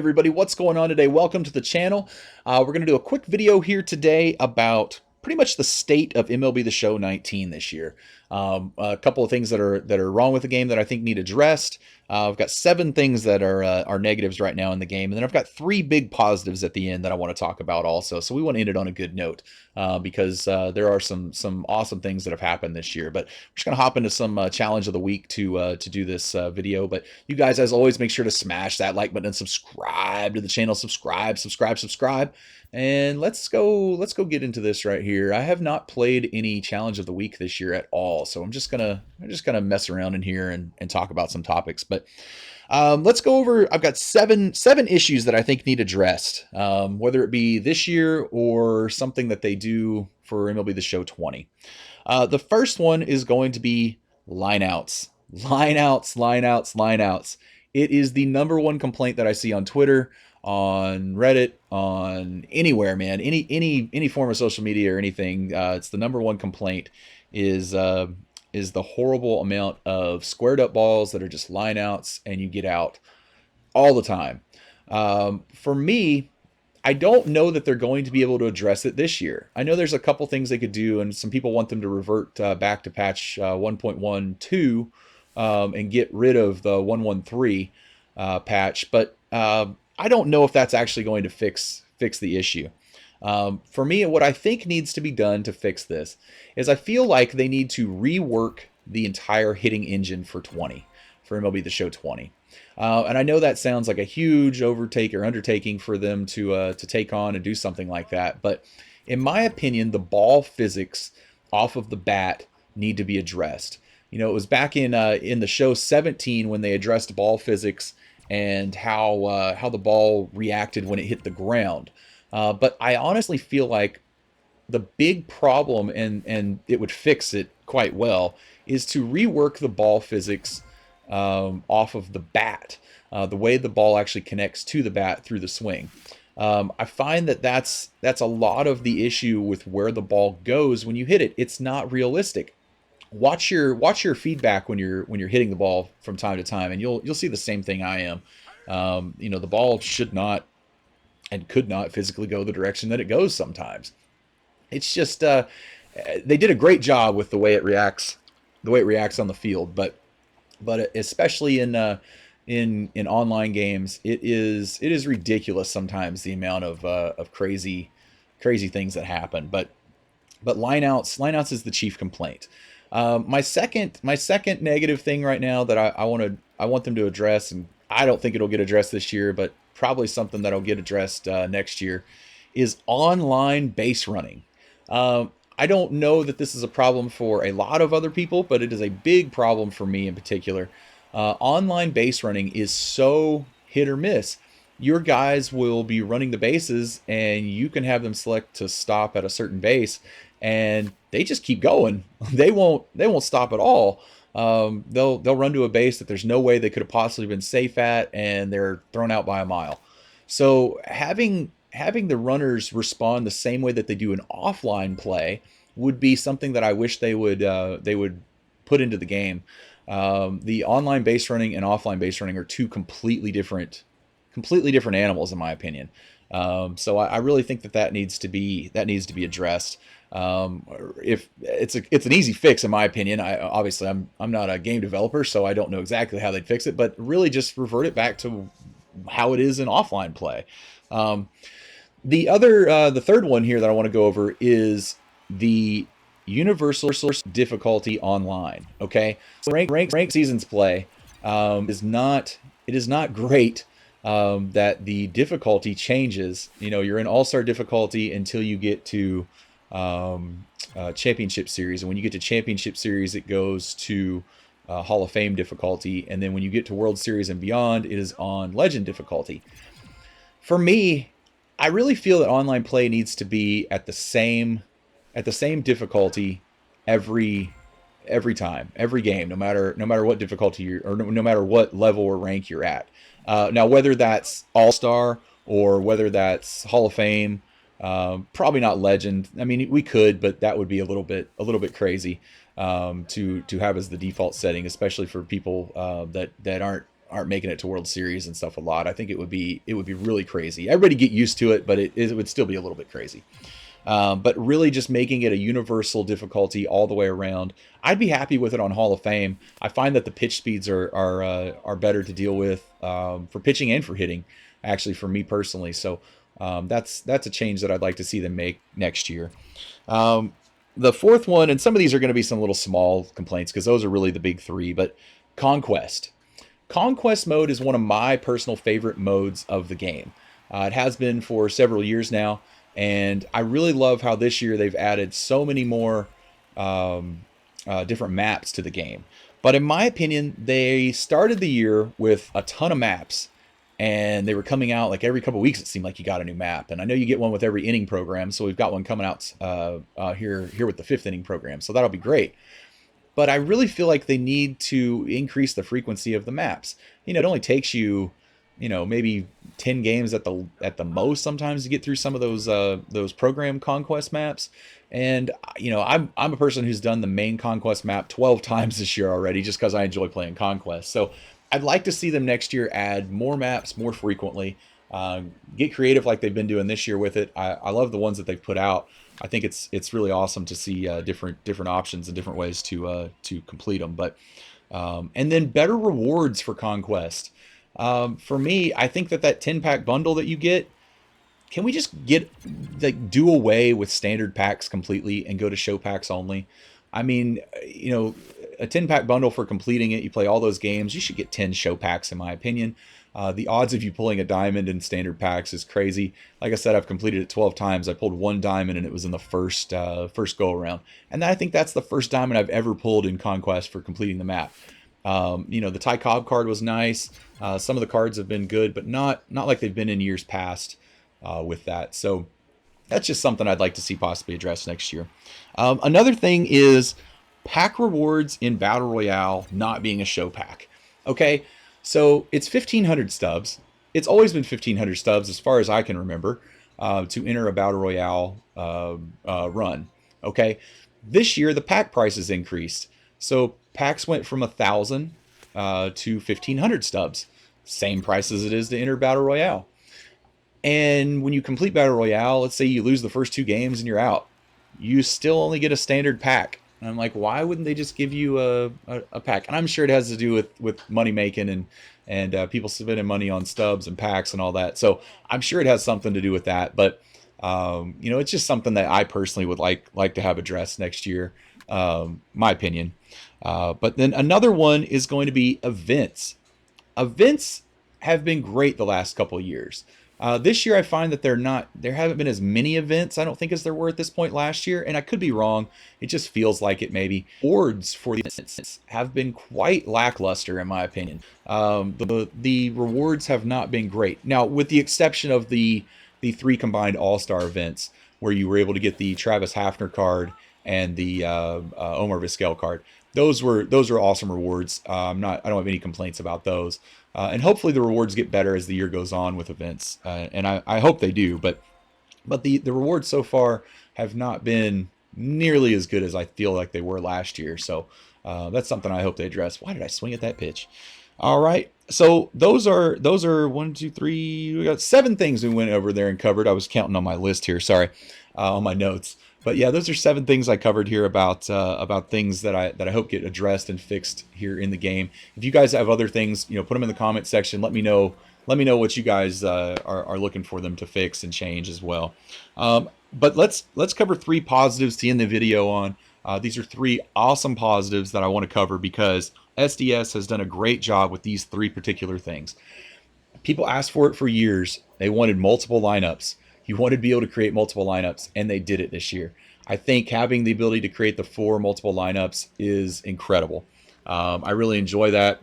everybody, what's going on today? Welcome to the channel. We're going to do a quick video here today about pretty much the state of MLB The Show 19 this year. A couple of things that are wrong with the game that I think need addressed. I've got 7 things that are negatives right now in the game, and then I've got 3 big positives at the end that I want to talk about also. So we want to end it on a good note because there are some awesome things that have happened this year. But we're just gonna hop into some challenge of the week to do this video. But you guys, as always, make sure to smash that like button and subscribe to the channel. Subscribe. And let's go get into this right here. I have not played any challenge of the week this year at all, so I'm just gonna mess around in here and talk about some topics. But let's go over. I've got seven issues that I think need addressed, whether it be this year or something that they do for MLB The Show 20. The first one is going to be lineouts. Lineouts. It is the number one complaint that I see on Twitter, on Reddit, on anywhere, man. Any form of social media or anything. It's the number one complaint is the horrible amount of squared up balls that are just lineouts and you get out all the time. For me, I don't know that they're going to be able to address it this year. I know there's a couple things they could do, and some people want them to revert back to patch 1.12 and get rid of the 113 patch, but I don't know if that's actually going to fix the issue. For me, what I think needs to be done to fix this is I feel like they need to rework the entire hitting engine for MLB The Show 20. And I know that sounds like a huge undertaking for them to take on and do something like that. But in my opinion, the ball physics off of the bat need to be addressed. You know, it was back in the show 17 when they addressed ball physics and how the ball reacted when it hit the ground. But I honestly feel like the big problem, and it would fix it quite well, is to rework the ball physics off of the bat, the way the ball actually connects to the bat through the swing. I find that's a lot of the issue with where the ball goes when you hit it. It's not realistic. Watch your feedback when you're hitting the ball from time to time, and you'll see the same thing I am. You know, the ball should not and could not physically go the direction that it goes sometimes. It's just they did a great job with the way it reacts on the field, but especially in online games, it is ridiculous sometimes the amount of crazy things that happen. But lineouts is the chief complaint. My second negative thing right now that I want them to address, and I don't think it'll get addressed this year, but probably something that'll get addressed next year, is online base running. I don't know that this is a problem for a lot of other people, but it is a big problem for me in particular. Online base running is so hit or miss. Your guys will be running the bases, and you can have them select to stop at a certain base, and they just keep going. They won't stop at all. They'll run to a base that there's no way they could have possibly been safe at, and they're thrown out by a mile. So having the runners respond the same way that they do in offline play would be something that I wish they would put into the game. The online base running and offline base running are two completely different animals, in my opinion. So I really think that needs to be addressed. If it's an easy fix, in my opinion. Obviously I'm not a game developer, so I don't know exactly how they'd fix it, but really just revert it back to how it is in offline play. The third one here that I want to go over is the universal difficulty online. Okay, so ranked seasons play is not great. That the difficulty changes. You know, you're in all-star difficulty until you get to championship series, and when you get to championship series, it goes to Hall of Fame difficulty, and then when you get to World Series and beyond, it is on legend difficulty. For me, I really feel that online play needs to be at the same difficulty every time, every game, no matter what difficulty no matter what level or rank you're at. Now, whether that's All-Star or whether that's Hall of Fame, probably not Legend. I mean, we could, but that would be a little bit crazy to have as the default setting, especially for people that aren't aren't making it to World Series and stuff a lot. I think it would be really crazy. Everybody get used to it, but it would still be a little bit crazy. But really just making it a universal difficulty all the way around. I'd be happy with it on Hall of Fame. I find that the pitch speeds are better to deal with for pitching and for hitting, actually, for me personally. So that's a change that I'd like to see them make next year. Um, the fourth one, and some of these are going to be some little small complaints because those are really the big three, but Conquest. Conquest mode is one of my personal favorite modes of the game. It has been for several years now, and I really love how this year they've added so many more different maps to the game. But in my opinion, they started the year with a ton of maps, and they were coming out like every couple weeks. It seemed like you got a new map, and I know you get one with every inning program. So we've got one coming out here with the fifth inning program, so that'll be great. But I really feel like they need to increase the frequency of the maps. It only takes you, maybe 10 games at the most sometimes to get through some of those program conquest maps. And I'm a person who's done the main conquest map 12 times this year already, just because I enjoy playing conquest. So I'd like to see them next year add more maps more frequently. Get creative like they've been doing this year with it. I love the ones that they've put out. I think it's really awesome to see different options and different ways to complete them. But and then better rewards for Conquest. For me, I think that 10-pack bundle that you get, can we just do away with standard packs completely and go to show packs only? I mean, a 10-pack bundle for completing it, you play all those games, you should get 10 show packs in my opinion. The odds of you pulling a diamond in standard packs is crazy. Like I said, I've completed it 12 times. I pulled one diamond and it was in the first go around. And I think that's the first diamond I've ever pulled in Conquest for completing the map. The Ty Cobb card was nice. Some of the cards have been good, but not like they've been in years past with that. So that's just something I'd like to see possibly addressed next year. Another thing is pack rewards in Battle Royale not being a show pack. Okay, so it's 1,500 stubs. It's always been 1,500 stubs as far as I can remember to enter a Battle Royale run. Okay, this year the pack prices increased. So packs went from 1,000 to 1,500 stubs. Same price as it is to enter Battle Royale. And when you complete Battle Royale, let's say you lose the first two games and you're out, you still only get a standard pack. And I'm like, why wouldn't they just give you a pack? And I'm sure it has to do with money making and people spending money on stubs and packs and all that. So I'm sure it has something to do with that. But it's just something that I personally would like to have addressed next year. My opinion. But then another one is going to be events. Events have been great the last couple of years. This year I find that there haven't been as many events, I don't think, as there were at this point last year, and I could be wrong. It just feels like it maybe. Awards for the events have been quite lackluster in my opinion. The rewards have not been great. Now, with the exception of the three combined All-Star events where you were able to get the Travis Hafner card and the Omar Vizquel card. Those are awesome rewards. I don't have any complaints about those. And hopefully the rewards get better as the year goes on with events. And I hope they do. But the rewards so far have not been nearly as good as I feel like they were last year. So that's something I hope they address. Why did I swing at that pitch? All right. So those are 1, 2, 3. We got 7 things we went over there and covered. I was counting on my list here. Sorry, on my notes. But yeah, those are 7 things I covered here about things that I hope get addressed and fixed here in the game. If you guys have other things, put them in the comment section. Let me know what you guys are looking for them to fix and change as well. But let's cover 3 positives to end the video on. These are 3 awesome positives that I want to cover because SDS has done a great job with these 3 particular things. People asked for it for years. They wanted multiple lineups. You wanted to be able to create multiple lineups, and they did it this year. I think having the ability to create the 4 multiple lineups is incredible. I really enjoy that.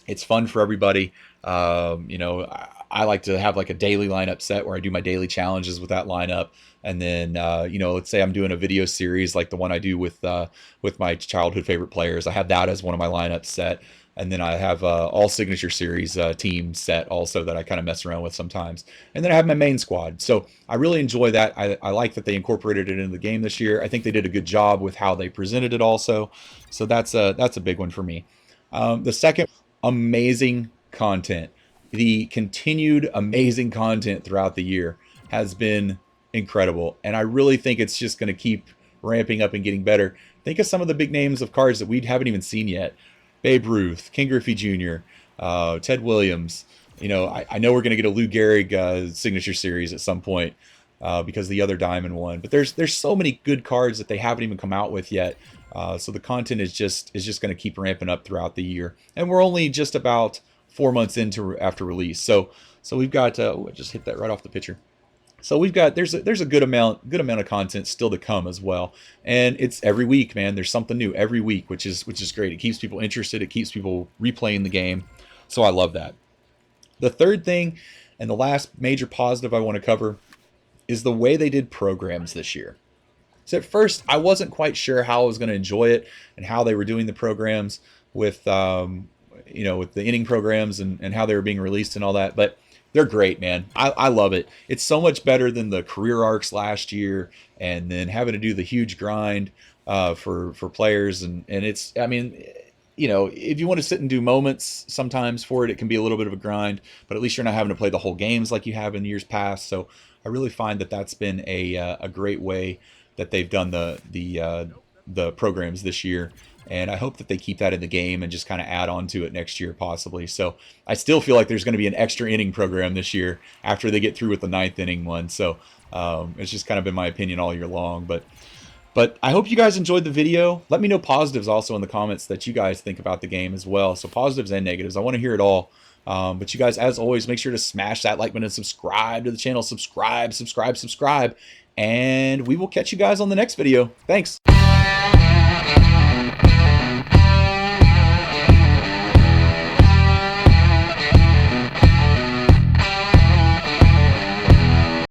It's fun for everybody. I like to have like a daily lineup set where I do my daily challenges with that lineup. And then, let's say I'm doing a video series like the one I do with my childhood favorite players. I have that as one of my lineups set. And then I have all signature series team set also that I kind of mess around with sometimes. And then I have my main squad. So I really enjoy that. I like that they incorporated it into the game this year. I think they did a good job with how they presented it also. So that's a big one for me. The second, amazing content. The continued amazing content throughout the year has been incredible, and I really think it's just going to keep ramping up and getting better. Think of some of the big names of cards that we haven't even seen yet: Babe Ruth, Ken Griffey Jr., Ted Williams. You know, I know we're going to get a Lou Gehrig signature series at some point because the other Diamond one. But there's so many good cards that they haven't even come out with yet. So the content is just going to keep ramping up throughout the year, and we're only just about 4 months into after release. So we've got I just hit that right off the picture. So we've got there's a good amount of content still to come as well, and it's every week, man. There's something new every week, which is great. It keeps people interested. It keeps people replaying the game. So I love that. The third thing, and the last major positive I want to cover, is the way they did programs this year. So at first, I wasn't quite sure how I was going to enjoy it and how they were doing the programs with, with the inning programs and how they were being released and all that. But they're great, man. I love it. It's so much better than the career arcs last year, and then having to do the huge grind for players. And it's, I mean, if you want to sit and do moments sometimes for it, it can be a little bit of a grind, but at least you're not having to play the whole games like you have in years past. So I really find that that's been a great way that they've done the programs this year. And I hope that they keep that in the game and just kind of add on to it next year possibly. So I still feel like there's going to be an extra inning program this year after they get through with the 9th inning one. So it's just kind of been my opinion all year long. But I hope you guys enjoyed the video. Let me know positives also in the comments that you guys think about the game as well. So positives and negatives. I want to hear it all. But you guys, as always, make sure to smash that like button and subscribe to the channel. Subscribe. And we will catch you guys on the next video. Thanks.